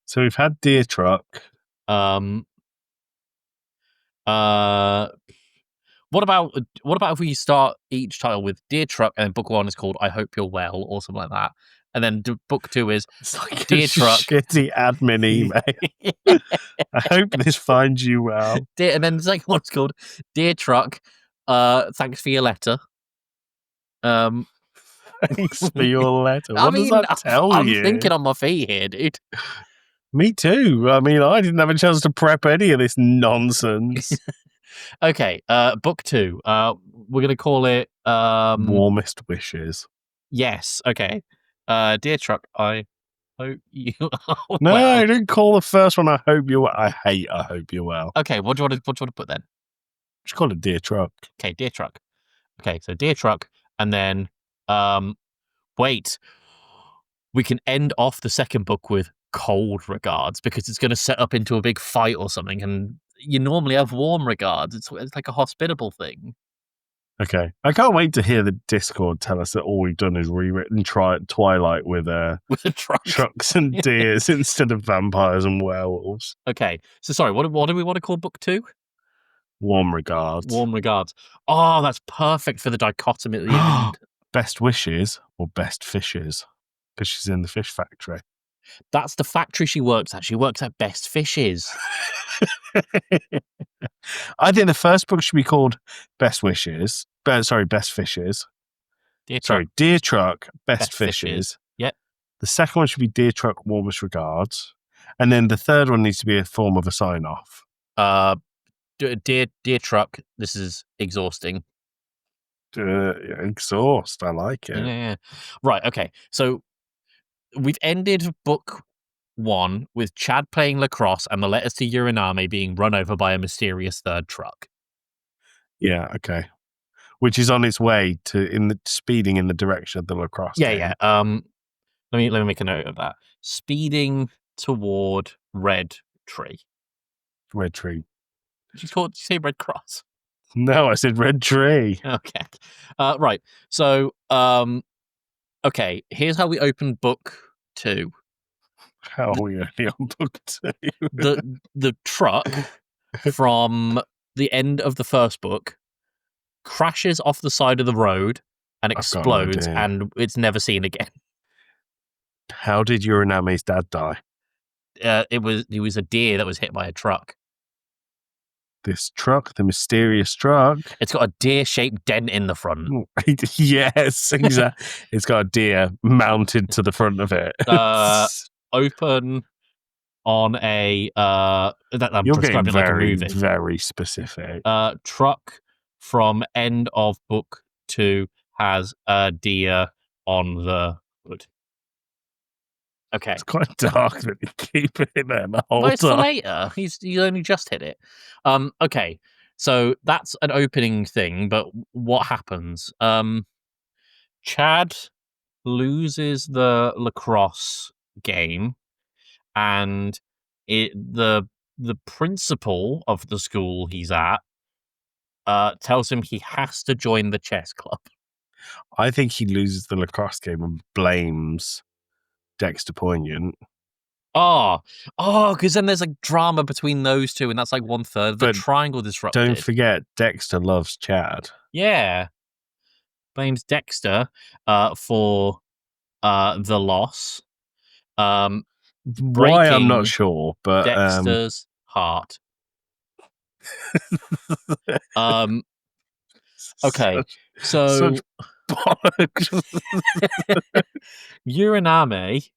So we've had Deer Truck. What about if we start each title with Dear Truck, and then book 1 is called I Hope You're Well, or something like that, and then book 2 is It's like Dear a Truck. shitty admin email. I hope this finds you well. And then the second one's called Dear Truck. Thanks for your letter. Thanks for your letter. I What mean, does that tell you? I'm thinking on my feet here, dude. Me too. I mean, I didn't have a chance to prep any of this nonsense. Okay, book 2. We're gonna call it Warmest wishes. Yes. Okay. Dear Truck, I hope you are No, well. I didn't call the first one. I hope you're. I hate. I hope you're well. Okay, what do you want to put then? Just call it Dear Truck. Okay, Dear Truck. Okay, so Dear Truck, and then wait, we can end off the second book with cold regards because it's going to set up into a big fight or something, and you normally have warm regards. It's like a hospitable thing. Okay, I can't wait to hear the Discord tell us that all we've done is rewritten Twilight with a truck. trucks and deers instead of vampires and werewolves. Okay, so sorry, what do we want to call book 2? Warm regards. Warm regards. Oh, that's perfect for the dichotomy at the end. Best wishes or best fishes? Because she's in the fish factory. That's the factory she works at. She works at Best Fishes. I think the first book should be called Best Wishes. Best Fishes. Dear Truck, Best Fishes. Yep. The second one should be Dear Truck, Warmest Regards. And then the third one needs to be a form of a sign-off. Dear Truck, this is exhausting. Exhaust, I like it. Yeah. Right, okay. So we've ended book 1 with Chad playing lacrosse and the letters to Uriname being run over by a mysterious third truck. Yeah, okay. Which is on its way to speeding in the direction of the lacrosse game. Yeah. Let me make a note of that. Speeding toward Red Tree. Red Tree. Did you say Red Cross? No, I said Red Tree. Okay. Right. So, okay. Here's how we open book 2. How are we only on book 2? The truck from the end of the first book crashes off the side of the road and explodes, and it's never seen again. How did Uriname's dad die? He was a deer that was hit by a truck. This truck, the mysterious truck. It's got a deer-shaped dent in the front. Yes, exactly. It's got a deer mounted to the front of it. Open on a that I'm You're describing getting like very, a movie. very specific. Truck from end of book 2 has a deer on the hood. Okay. It's quite dark that you keep it in there the whole Well, it's time. for later. He's only just hit it. Okay. So that's an opening thing, but what happens? Chad loses the lacrosse game, and the principal of the school he's at tells him he has to join the chess club. I think he loses the lacrosse game and blames Dexter Poignant. Because then there's like drama between those two, and that's like 1/3. The triangle disrupted. Don't forget, Dexter loves Chad. Yeah. Blames Dexter for the loss. Why, I'm not sure, but Dexter's heart. Okay, so bollocks. Uraname,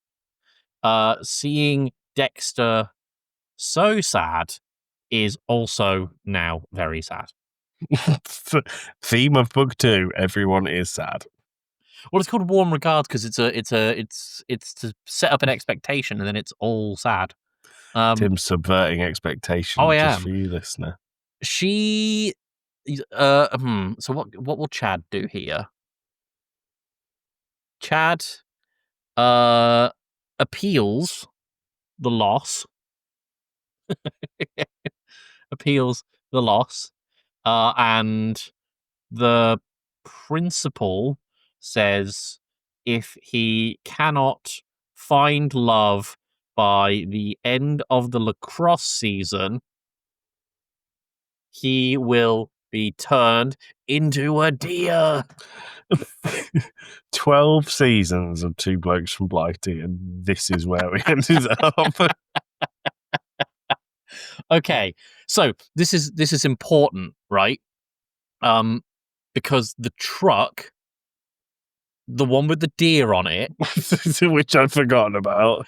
seeing Dexter so sad, is also now very sad. Theme of book 2: everyone is sad. Well, it's called Warm Regards because it's to set up an expectation, and then it's all sad. Tim's subverting expectation. Oh, I just am. for you, listener. She, So what will Chad do here? Chad, appeals the loss. Appeals the loss, and the principal says if he cannot find love by the end of the lacrosse season, he will be turned into a deer. 12 seasons of Two Blokes from Blighty, and this is where we ended up. Okay, so this is important, right? Because the truck, the one with the deer on it, which I'd forgotten about,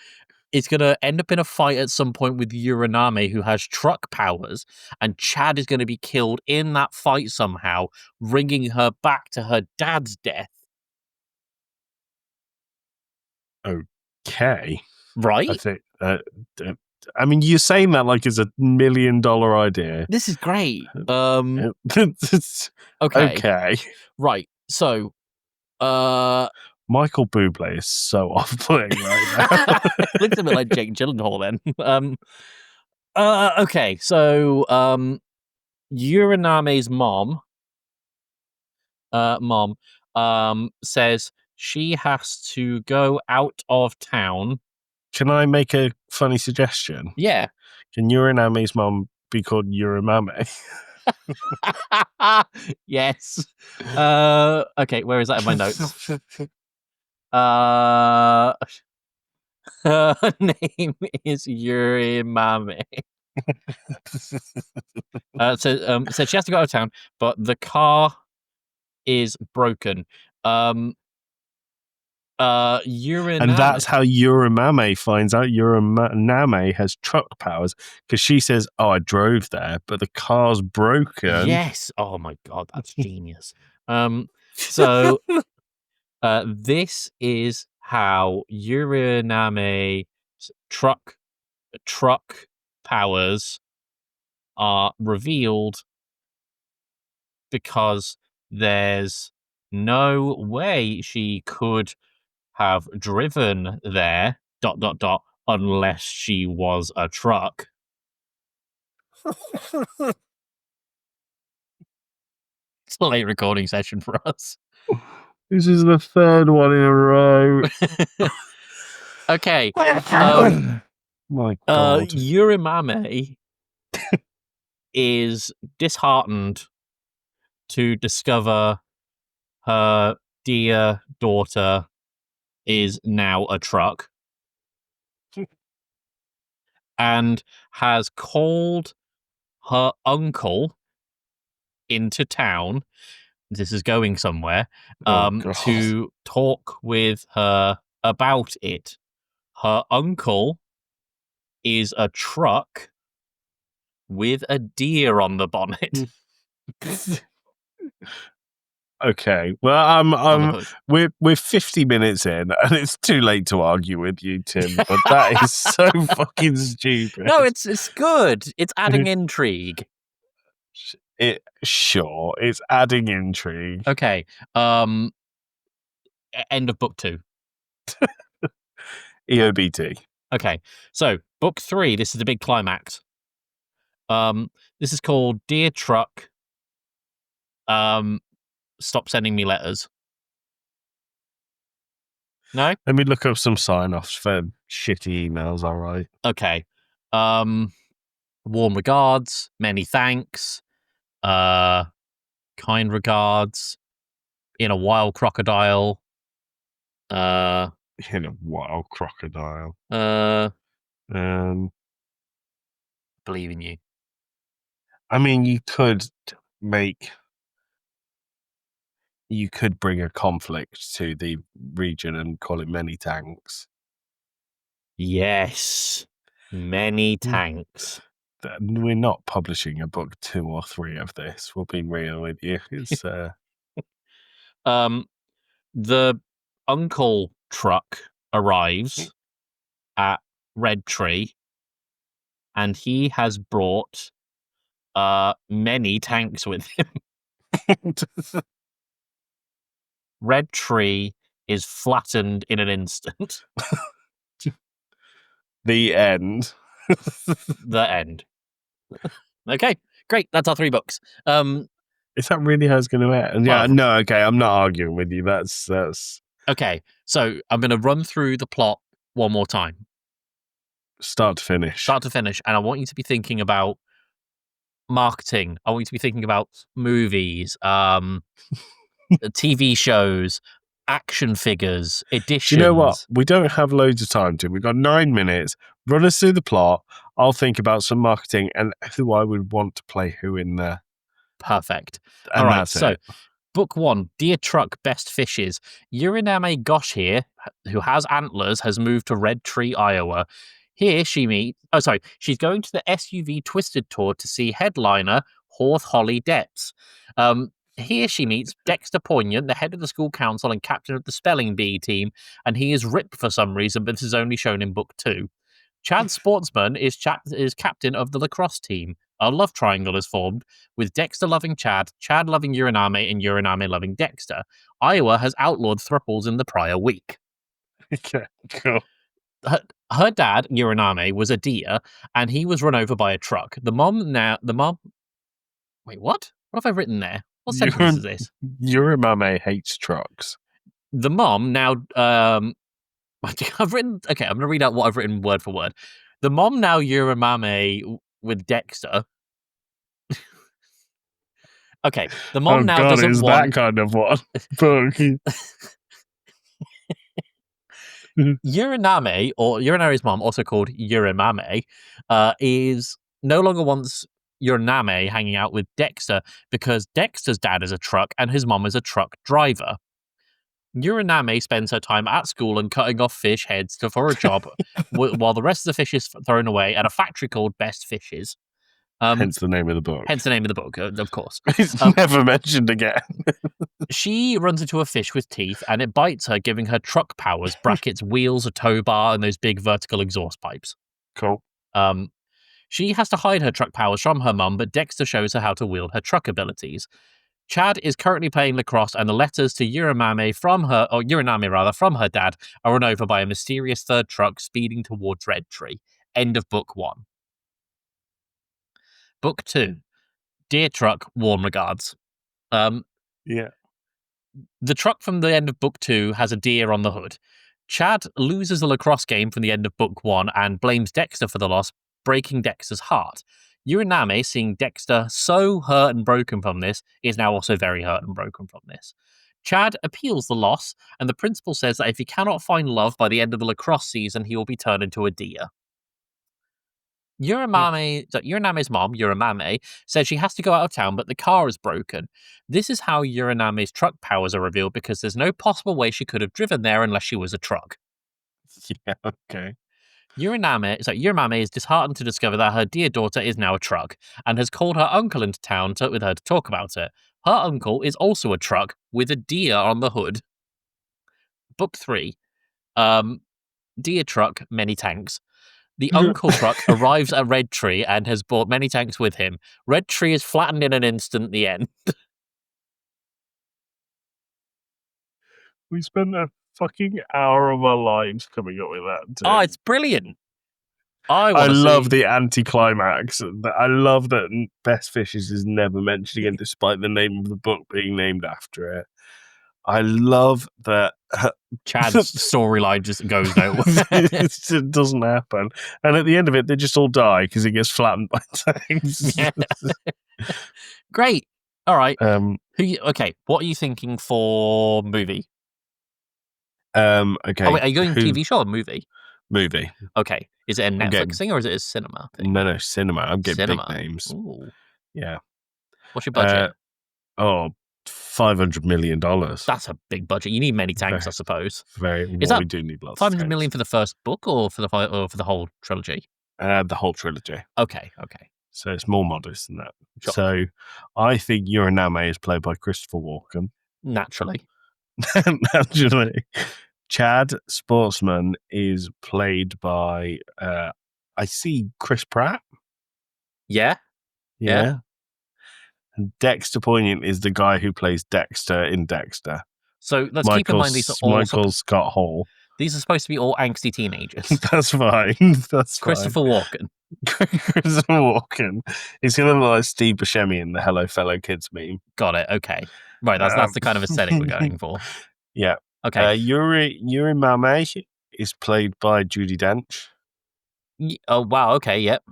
is going to end up in a fight at some point with Uraname, who has truck powers, and Chad is going to be killed in that fight somehow, bringing her back to her dad's death. Okay. Right? I think. I mean, you're saying that like it's $1 million idea. This is great. Okay. Okay. Right. So, Michael Bublé is so off-putting right now. looks a bit like Jake Gyllenhaal then. Okay. So, Uraname's mom says she has to go out of town. Can I make a funny suggestion? Yeah. Can Uraname's mom be called Uramame? Yes. Okay, where is that in my notes? Her name is Urimame. So she has to go out of town, but the car is broken. Uraname. And that's how Uramame finds out Uraname has truck powers, because she says, "Oh, I drove there, but the car's broken." Yes. Oh my god, that's genius. So this is how Uraname's truck powers are revealed, because there's no way she could have driven there ... unless she was a truck. It's a late recording session for us. This is the third one in a row. Okay. My God. Urimame is disheartened to discover her dear daughter is now a truck, and has called her uncle into town. This is going somewhere. To talk with her about it. Her uncle is a truck with a deer on the bonnet. Okay, well, we're 50 minutes in, and it's too late to argue with you, Tim. But that is so fucking stupid. No, it's good. It's adding intrigue. Sure, it's adding intrigue. Okay. End of book 2. EOBT. Okay, so book 3. This is the big climax. This is called Dear Truck. Stop sending me letters. No? Let me look up some sign-offs for shitty emails, all right? Okay. Warm regards, many thanks, kind regards, in a wild crocodile, In a wild crocodile. Believe in you. I mean, you could make you could bring a conflict to the region and call it many tanks. Yes. Many tanks. We're not publishing a book 2 or 3 of this. We'll be real with you. It's the uncle truck arrives at Red Tree, and he has brought many tanks with him. Red Tree is flattened in an instant. the end. The end. Okay, great. That's our 3 books. Is that really how it's going to end? Yeah, no, okay, I'm not arguing with you. That's okay. So I'm going to run through the plot one more time, start to finish, and I want you to be thinking about marketing. I want you to be thinking about movies, TV shows, action figures, editions. Do you know what? We don't have loads of time, Tim. We've got 9 minutes. Run us through the plot. I'll think about some marketing and who I would want to play who in there. Perfect. And all right, that's so it. Book 1, Deer Truck Best Fishes. Uriname Gosh here, who has antlers, has moved to Red Tree, Iowa. Here she meets... Oh, sorry. She's going to the SUV Twisted Tour to see headliner Horth Holly Depps. Here she meets Dexter Poignant, the head of the school council and captain of the spelling bee team, and he is ripped for some reason, but this is only shown in Book 2. Chad Sportsman is captain of the lacrosse team. A love triangle is formed, with Dexter loving Chad, Chad loving Uriname, and Uriname loving Dexter. Iowa has outlawed thruples in the prior week. Okay, cool. Her dad, Uriname, was a deer, and he was run over by a truck. The mom... Wait, what? What have I written there? What sentence is this? Uriname hates trucks. The mom now... I've written... Okay, I'm going to read out what I've written word for word. The mom now Uriname with Dexter. Okay, the mom now God, doesn't is want... that kind of one book? Uriname, or Uriname's mom, also called Urimame, is no longer wants Uriname hanging out with Dexter because Dexter's dad is a truck and his mom is a truck driver. Uriname spends her time at school and cutting off fish heads for a job, while the rest of the fish is thrown away at a factory called Best Fishes. Hence the name of the book. Hence the name of the book, of course. It's never mentioned again. She runs into a fish with teeth, and it bites her, giving her truck powers, brackets, wheels, a tow bar, and those big vertical exhaust pipes. Cool. She has to hide her truck powers from her mum, but Dexter shows her how to wield her truck abilities. Chad is currently playing lacrosse, and the letters to Uriname from her dad are run over by a mysterious third truck speeding towards Red Tree. End of Book 1. Book 2, Dear Truck, Warm Regards. Yeah. The truck from the end of Book 2 has a deer on the hood. Chad loses the lacrosse game from the end of Book 1 and blames Dexter for the loss, breaking Dexter's heart. Uriname, seeing Dexter so hurt and broken from this, is now also very hurt and broken from this. Chad appeals the loss, and the principal says that if he cannot find love by the end of the lacrosse season, he will be turned into a deer. Uriname's mom, Urimame, says she has to go out of town, but the car is broken. This is how Uriname's truck powers are revealed, because there's no possible way she could have driven there unless she was a truck. Yeah, okay. Urimame is disheartened to discover that her dear daughter is now a truck, and has called her uncle into town with her to talk about it. Her uncle is also a truck, with a deer on the hood. Book 3. Deer Truck, Many Tanks. The uncle truck arrives at Red Tree and has brought many tanks with him. Red Tree is flattened in an instant, the end. We spent a fucking hour of our lives coming up with that. Oh, it's brilliant. I love the anticlimax. I love that Best Fishes is never mentioned again, despite the name of the book being named after it. I love that Chad's storyline just goes nowhere. It doesn't happen. And at the end of it, they just all die because it gets flattened by tanks. Yeah. Great. All right. Okay, what are you thinking for movie? Okay. Oh, wait, are you going TV show or movie? Movie. Okay. Is it a Netflix thing or is it a cinema thing? No, cinema. I'm getting big names. Ooh. Yeah. What's your budget? $500 million. That's a big budget. You need many tanks, I suppose. Is that we do need lots. 500 million for the first book or for the whole trilogy? The whole trilogy. Okay. So it's more modest than that. Sure. So I think Uraname is played by Christopher Walken. Naturally. Chad Sportsman is played by I see Chris Pratt. Yeah. And Dexter Poignant is the guy who plays Dexter in Dexter. So let's keep in mind these are all Michael Scott Hall. These are supposed to be all angsty teenagers. That's fine. Christopher Walken. Christopher Walken. He's going to look like Steve Buscemi in the Hello Fellow Kids meme. Got it. Okay. Right. That's the kind of aesthetic we're going for. Yeah. Okay. Yuri Mame is played by Judi Dench. Oh, wow. Okay. Yep.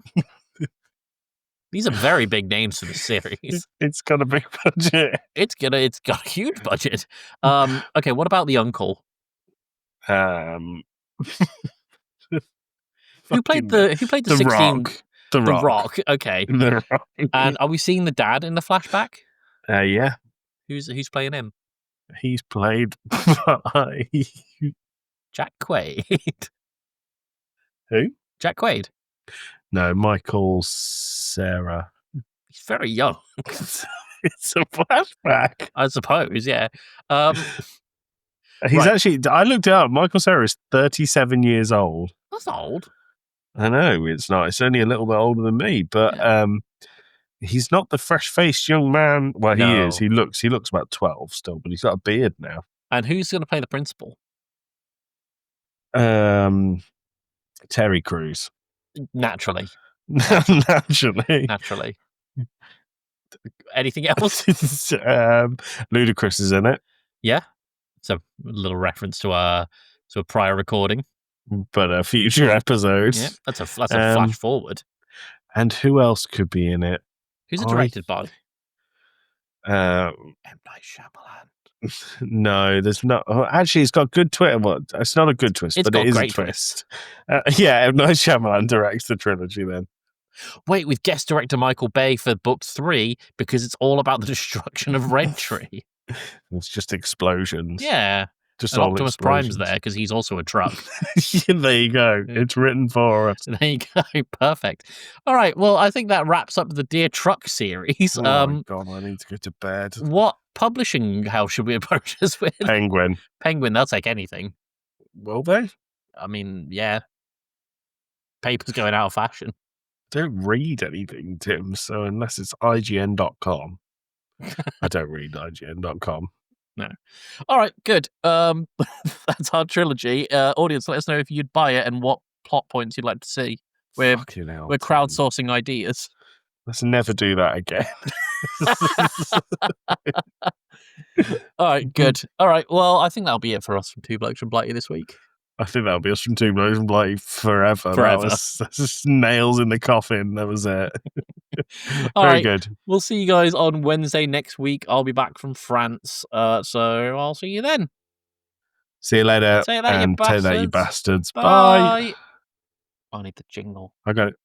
These are very big names for the series. It's got a big budget. It's got a huge budget. Okay, what about the uncle? Who played the 16? Rock. The Rock. Okay. The Rock. And are we seeing the dad in the flashback? Yeah. Who's playing him? He's played by Jack Quaid. Who? Jack Quaid. No, Michael Cera. He's very young. It's a flashback. I suppose, yeah. He's actually, I looked it up. Michael Cera is 37 years old. That's not old. I know, it's not. It's only a little bit older than me, but he's not the fresh-faced young man. Well, he is. He looks about 12 still, but he's got a beard now. And who's going to play the principal? Terry Crews. Naturally. Naturally. Anything else? Ludacris is in it. Yeah. It's a little reference to a prior recording. But a future episode. Yeah, that's a flash forward. And who else could be in it? Who's it directed by? M. Night Shyamalan. No, there's not. Oh, actually, it's got good twist. Well, it's not a good twist, but it is a twist. Yeah, M. Night Shyamalan directs the trilogy then. Wait, with guest director Michael Bay for book 3 because it's all about the destruction of Red Tree. It's just explosions. Yeah. Just and all Optimus explosions. Prime's there because he's also a truck. There you go. It's written for us. There you go. Perfect. All right. Well, I think that wraps up the Dear Truck series. Oh my God, I need to go to bed. What publishing house should we approach us with? Penguin. Penguin, they'll take anything. Will they? I mean, yeah. Paper's going out of fashion. I don't read anything, Tim, so unless it's IGN.com. I don't read IGN.com. No. All right, good. That's our trilogy. Audience, let us know if you'd buy it and what plot points you'd like to see. We're crowdsourcing ideas. Let's never do that again. All right, good. All right, well, I think that'll be it for us from Two Blokes from Blighty this week. I think that'll be us from Two Blokes from Blighty forever. That's just nails in the coffin. That was it. Very good. We'll see you guys on Wednesday next week. I'll be back from France, so I'll see you then. See you later. Say that, and you bastards. Say that, you bastards. Bye. I need the jingle. I got it.